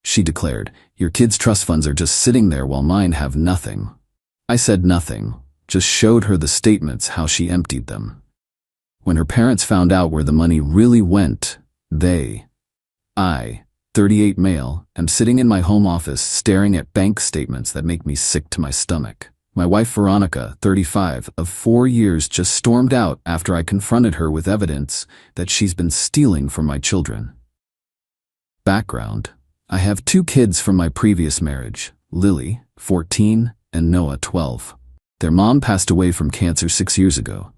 she declared. Your kids' trust funds are just sitting there while mine have nothing. I said nothing, just showed her the statements how she emptied them. When her parents found out where the money really went, I, 38 male, am sitting in my home office staring at bank statements that make me sick to my stomach. My wife Veronica, 35, of 4 years, just stormed out after I confronted her with evidence that she's been stealing from my children. Background: I have 2 kids from my previous marriage, Lily, 14, and Noah, 12. Their mom passed away from cancer 6 years ago.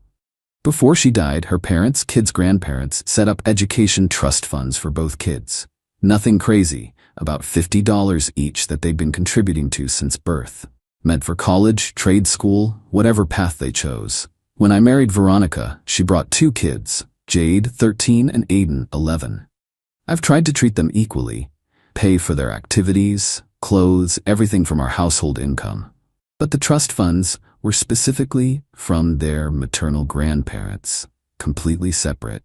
Before she died, her parents, kids' grandparents, set up education trust funds for both kids. Nothing crazy, about $50 each that they'd been contributing to since birth. Meant for college, trade school, whatever path they chose. When I married Veronica, she brought 2 kids, Jade, 13, and Aiden, 11. I've tried to treat them equally, pay for their activities, clothes, everything from our household income. But the trust funds were specifically from their maternal grandparents, completely separate.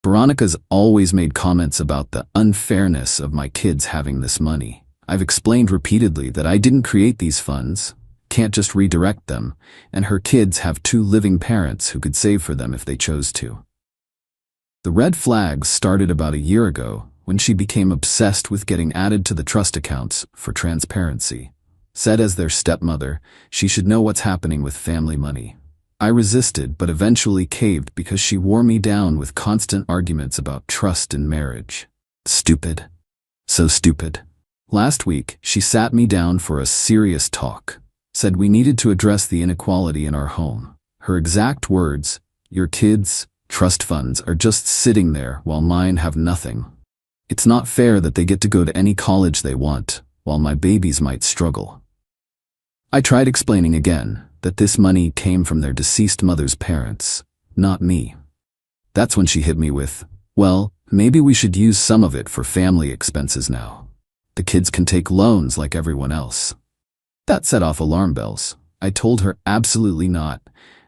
Veronica's always made comments about the unfairness of my kids having this money. I've explained repeatedly that I didn't create these funds, can't just redirect them, and her kids have 2 living parents who could save for them if they chose to. The red flags started about a year ago when she became obsessed with getting added to the trust accounts for transparency. Said as their stepmother, she should know what's happening with family money. I resisted but eventually caved because she wore me down with constant arguments about trust in marriage. Stupid. So stupid. Last week, she sat me down for a serious talk. Said we needed to address the inequality in our home. Her exact words: your kids' trust funds are just sitting there while mine have nothing. It's not fair that they get to go to any college they want, while my babies might struggle. I tried explaining again that this money came from their deceased mother's parents, not me. That's when she hit me with, well, maybe we should use some of it for family expenses now. The kids can take loans like everyone else. That set off alarm bells. I told her absolutely not,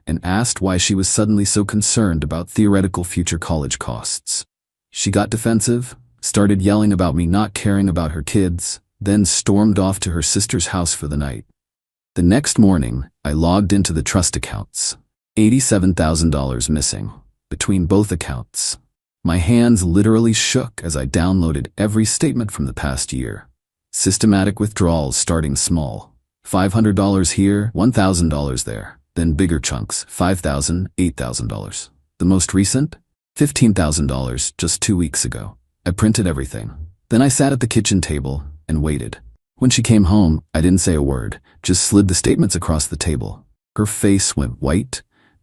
and asked why she was suddenly so concerned about theoretical future college costs. She got defensive, started yelling about me not caring about her kids, then stormed off to her sister's house for the night. The next morning, I logged into the trust accounts. $87,000 missing, between both accounts. My hands literally shook as I downloaded every statement from the past year. Systematic withdrawals starting small. $500 here, $1,000 there. Then bigger chunks, $5,000, $8,000. The most recent? $15,000 just 2 weeks ago. I printed everything. Then I sat at the kitchen table and waited. When she came home, I didn't say a word, just slid the statements across the table. Her face went white,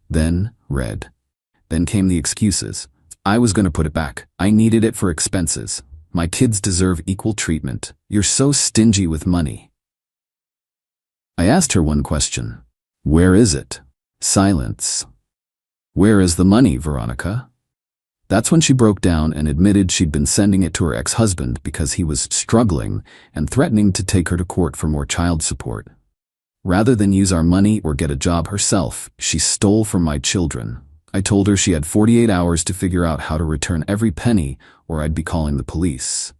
then red. Then came the excuses. I was going to put it back. I needed it for expenses. My kids deserve equal treatment. You're so stingy with money. I asked her one question. Where is it? Silence. Where is the money, Veronica? That's when she broke down and admitted she'd been sending it to her ex-husband because he was struggling and threatening to take her to court for more child support. Rather than use our money or get a job herself, she stole from my children. I told her she had 48 hours to figure out how to return every penny or I'd be calling the police.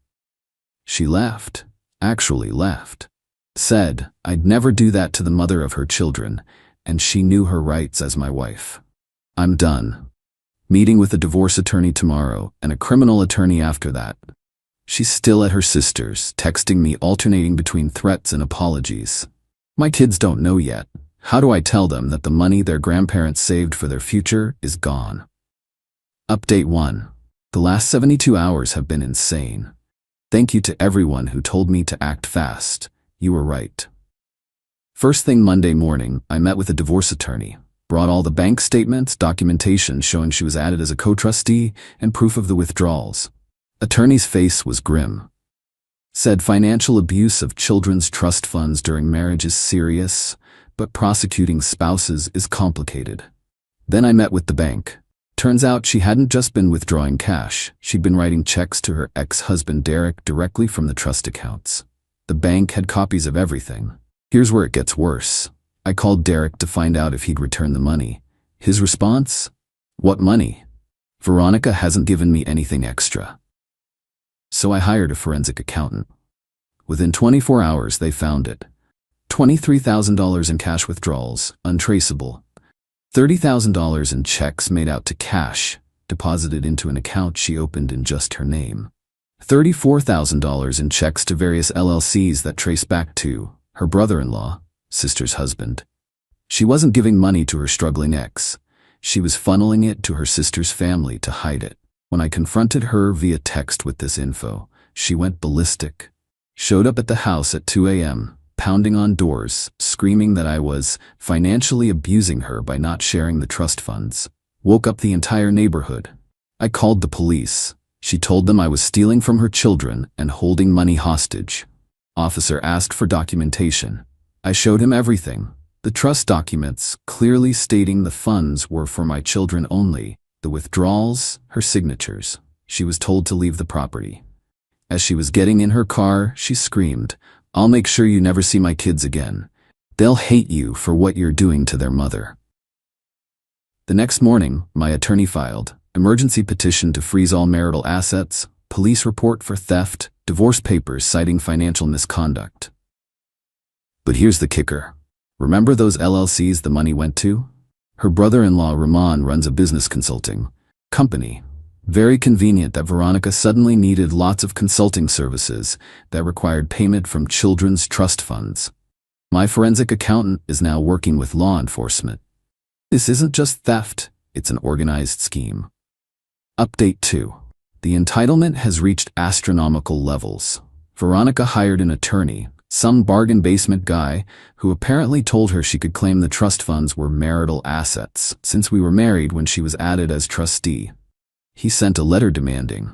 She left. Actually left. Said I'd never do that to the mother of her children, and she knew her rights as my wife. I'm done. Meeting with a divorce attorney tomorrow and a criminal attorney after that. She's still at her sister's, texting me alternating between threats and apologies. My kids don't know yet. How do I tell them that the money their grandparents saved for their future is gone? Update 1. The last 72 hours have been insane. Thank you to everyone who told me to act fast. You were right. First thing Monday morning, I met with a divorce attorney. Brought all the bank statements, documentation showing she was added as a co-trustee, and proof of the withdrawals. Attorney's face was grim. Said financial abuse of children's trust funds during marriage is serious, but prosecuting spouses is complicated. Then I met with the bank. Turns out she hadn't just been withdrawing cash, she'd been writing checks to her ex-husband Derek directly from the trust accounts. The bank had copies of everything. Here's where it gets worse. I called Derek to find out if he'd return the money. His response? What money? Veronica hasn't given me anything extra. So I hired a forensic accountant. Within 24 hours, they found it. $23,000 in cash withdrawals, untraceable. $30,000 in checks made out to cash, deposited into an account she opened in just her name. $34,000 in checks to various LLCs that trace back to her brother-in-law, sister's husband. She wasn't giving money to her struggling ex. She was funneling it to her sister's family to hide it. When I confronted her via text with this info, she went ballistic. Showed up at the house at 2 a.m., pounding on doors, screaming that I was financially abusing her by not sharing the trust funds. Woke up the entire neighborhood. I called the police. She told them I was stealing from her children and holding money hostage. Officer asked for documentation. I showed him everything. The trust documents, clearly stating the funds were for my children only. The withdrawals, her signatures. She was told to leave the property. As she was getting in her car, she screamed, "I'll make sure you never see my kids again. They'll hate you for what you're doing to their mother." The next morning, my attorney filed emergency petition to freeze all marital assets, police report for theft, divorce papers citing financial misconduct. But here's the kicker. Remember those LLCs the money went to? Her brother-in-law Ramon runs a business consulting company. Very convenient that Veronica suddenly needed lots of consulting services that required payment from children's trust funds. My forensic accountant is now working with law enforcement. This isn't just theft, it's an organized scheme. Update 2. The entitlement has reached astronomical levels. Veronica hired an attorney, some bargain basement guy, who apparently told her she could claim the trust funds were marital assets since we were married when she was added as trustee. He sent a letter demanding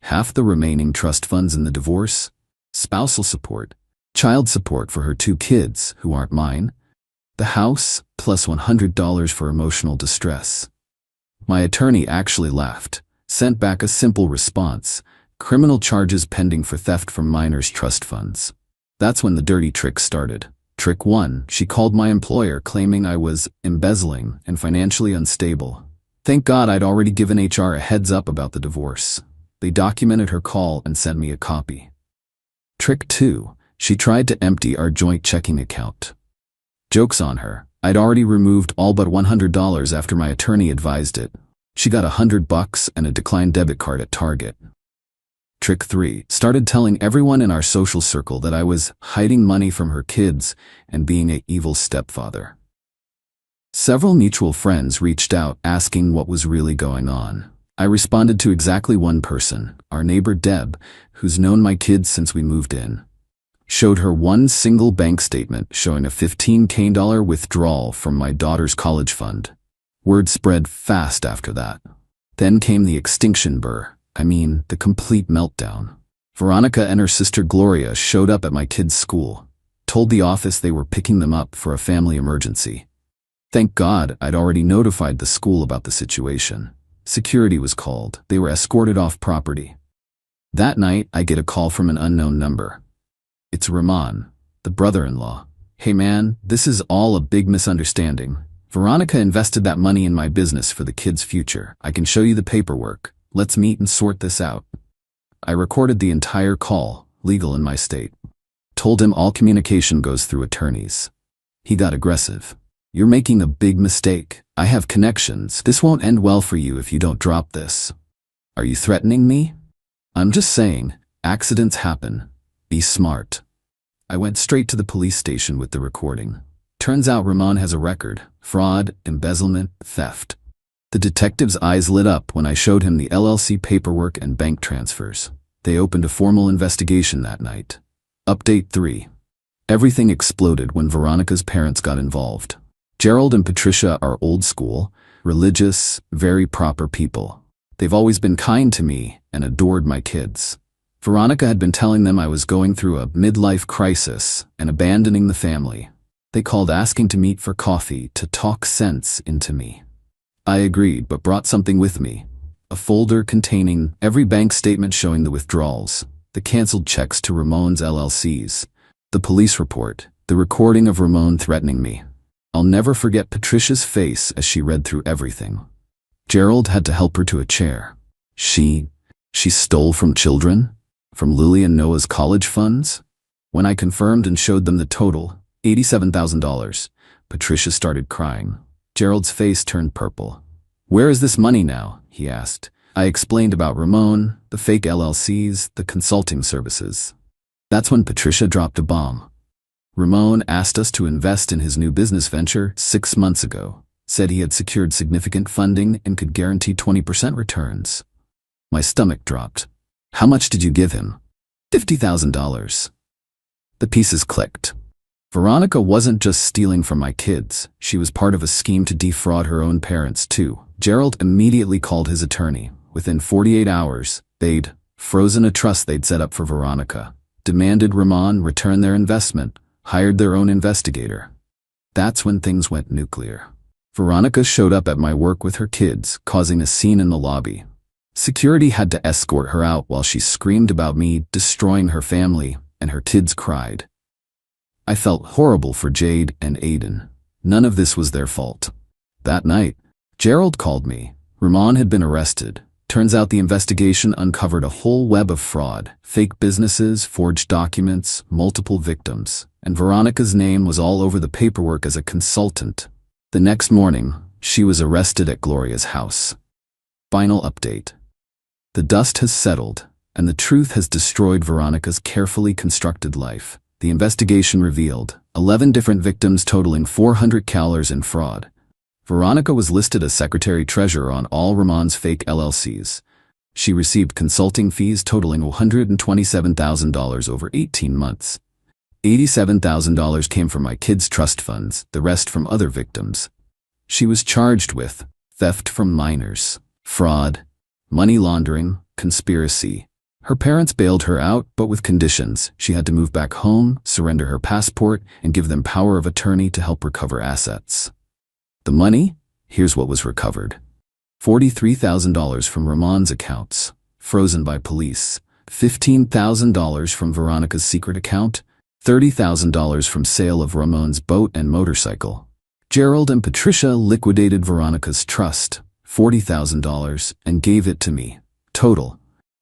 half the remaining trust funds in the divorce, spousal support, child support for her 2 kids who aren't mine, the house, plus $100 for emotional distress. My attorney actually laughed, sent back a simple response: criminal charges pending for theft from minors' trust funds. That's when the dirty trick started. Trick 1, she called my employer claiming I was embezzling and financially unstable. Thank God I'd already given HR a heads up about the divorce. They documented her call and sent me a copy. Trick 2, she tried to empty our joint checking account. Joke's on her. I'd already removed all but $100 after my attorney advised it. She got $100 and a declined debit card at Target. Trick 3, started telling everyone in our social circle that I was hiding money from her kids and being an evil stepfather. Several mutual friends reached out asking what was really going on. I responded to exactly one person, our neighbor Deb, who's known my kids since we moved in. Showed her one single bank statement showing a $15,000 withdrawal from my daughter's college fund. Word spread fast after that. Then came the extinction the complete meltdown. Veronica and her sister Gloria showed up at my kids' school, told the office they were picking them up for a family emergency. Thank God I'd already notified the school about the situation. Security was called. They were escorted off property. That night, I get a call from an unknown number. It's Ramon, the brother-in-law. "Hey man, this is all a big misunderstanding. Veronica invested that money in my business for the kids' future. I can show you the paperwork. Let's meet and sort this out." I recorded the entire call, legal in my state. Told him all communication goes through attorneys. He got aggressive. "You're making a big mistake. I have connections. This won't end well for you if you don't drop this." "Are you threatening me?" "I'm just saying, accidents happen. Be smart." I went straight to the police station with the recording. Turns out Ramon has a record: fraud, embezzlement, theft. The detective's eyes lit up when I showed him the LLC paperwork and bank transfers. They opened a formal investigation that night. Update 3. Everything exploded when Veronica's parents got involved. Gerald and Patricia are old school, religious, very proper people. They've always been kind to me and adored my kids. Veronica had been telling them I was going through a midlife crisis and abandoning the family. They called asking to meet for coffee to talk sense into me. I agreed, but brought something with me. A folder containing every bank statement showing the withdrawals, the canceled checks to Ramon's LLCs, the police report, the recording of Ramon threatening me. I'll never forget Patricia's face as she read through everything. Gerald had to help her to a chair. She stole from children? From Lily and Noah's college funds? When I confirmed and showed them the total, $87,000, Patricia started crying. Gerald's face turned purple. "Where is this money now?" he asked. I explained about Ramon, the fake LLCs, the consulting services. That's when Patricia dropped a bomb. Ramon asked us to invest in his new business venture 6 months ago, said he had secured significant funding and could guarantee 20% returns. My stomach dropped. "How much did you give him?" $50,000. The pieces clicked. Veronica wasn't just stealing from my kids, she was part of a scheme to defraud her own parents too. Gerald immediately called his attorney. Within 48 hours, they'd frozen a trust they'd set up for Veronica, demanded Ramon return their investment, hired their own investigator. That's when things went nuclear. Veronica showed up at my work with her kids, causing a scene in the lobby. Security had to escort her out while she screamed about me destroying her family, and her kids cried. I felt horrible for Jade and Aiden. None of this was their fault. That night, Gerald called me. Ramon had been arrested. Turns out the investigation uncovered a whole web of fraud, fake businesses, forged documents, multiple victims, and Veronica's name was all over the paperwork as a consultant. The next morning, she was arrested at Gloria's house. Final update. The dust has settled, and the truth has destroyed Veronica's carefully constructed life. The investigation revealed 11 different victims totaling $400,000 in fraud. Veronica was listed as secretary-treasurer on all Ramon's fake LLCs. She received consulting fees totaling $127,000 over 18 months. $87,000 came from my kids' trust funds, the rest from other victims. She was charged with theft from minors, fraud, money laundering, conspiracy. Her parents bailed her out, but with conditions. She had to move back home, surrender her passport, and give them power of attorney to help recover assets. The money? Here's what was recovered. $43,000 from Ramon's accounts, frozen by police. $15,000 from Veronica's secret account. $30,000 from sale of Ramon's boat and motorcycle. Gerald and Patricia liquidated Veronica's trust, $40,000, and gave it to me. Total,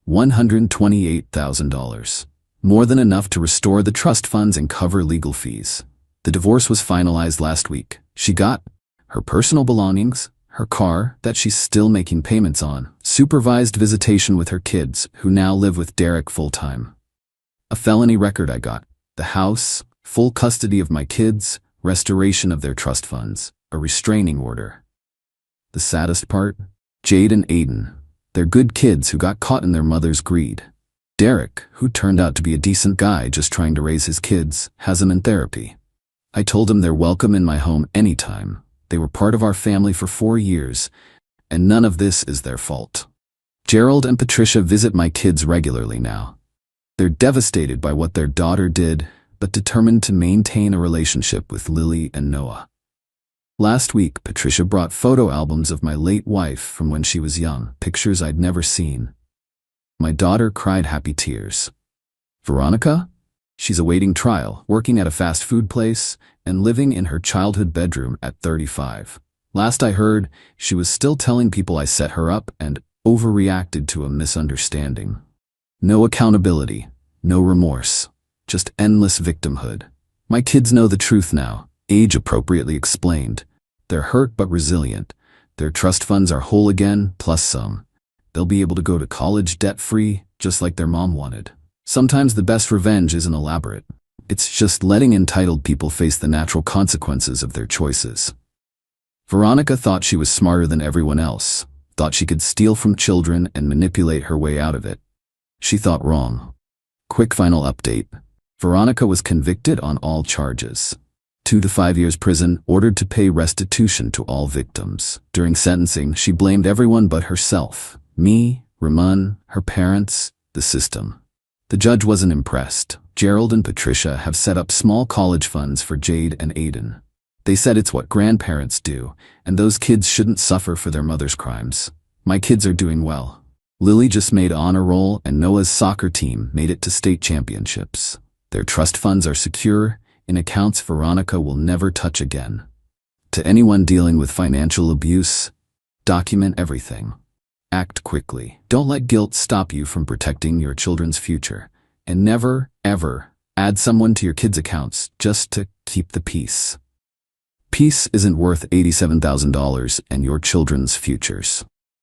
$128,000. More than enough to restore the trust funds and cover legal fees. The divorce was finalized last week. She got her personal belongings, her car that she's still making payments on, supervised visitation with her kids, who now live with Derek full-time. A felony record I got, the house, full custody of my kids, restoration of their trust funds, a restraining order. The saddest part? Jade and Aiden. They're good kids who got caught in their mother's greed. Derek, who turned out to be a decent guy just trying to raise his kids, has them in therapy. I told him they're welcome in my home anytime. They were part of our family for 4 years, and none of this is their fault. Gerald and Patricia visit my kids regularly now. They're devastated by what their daughter did, but determined to maintain a relationship with Lily and Noah. Last week, Patricia brought photo albums of my late wife from when she was young, pictures I'd never seen. My daughter cried happy tears. Veronica? She's awaiting trial, working at a fast food place, and living in her childhood bedroom at 35. Last I heard, she was still telling people I set her up and overreacted to a misunderstanding. No accountability, no remorse, just endless victimhood. My kids know the truth now, age appropriately explained. They're hurt but resilient. Their trust funds are whole again, plus some. They'll be able to go to college debt-free, just like their mom wanted. Sometimes the best revenge isn't elaborate. It's just letting entitled people face the natural consequences of their choices. Veronica thought she was smarter than everyone else, thought she could steal from children and manipulate her way out of it. She thought wrong. Quick final update. Veronica was convicted on all charges. 2 to 5 years prison, ordered to pay restitution to all victims. During sentencing, she blamed everyone but herself. Me, Ramon, her parents, the system. The judge wasn't impressed. Gerald and Patricia have set up small college funds for Jade and Aiden. They said it's what grandparents do, and those kids shouldn't suffer for their mother's crimes. My kids are doing well. Lily just made honor roll, and Noah's soccer team made it to state championships. Their trust funds are secure, in accounts Veronica will never touch again. To anyone dealing with financial abuse, document everything. Act quickly. Don't let guilt stop you from protecting your children's future. And never, ever, Add someone to your kids' accounts just to keep the peace. Peace isn't worth $87,000 and your children's futures.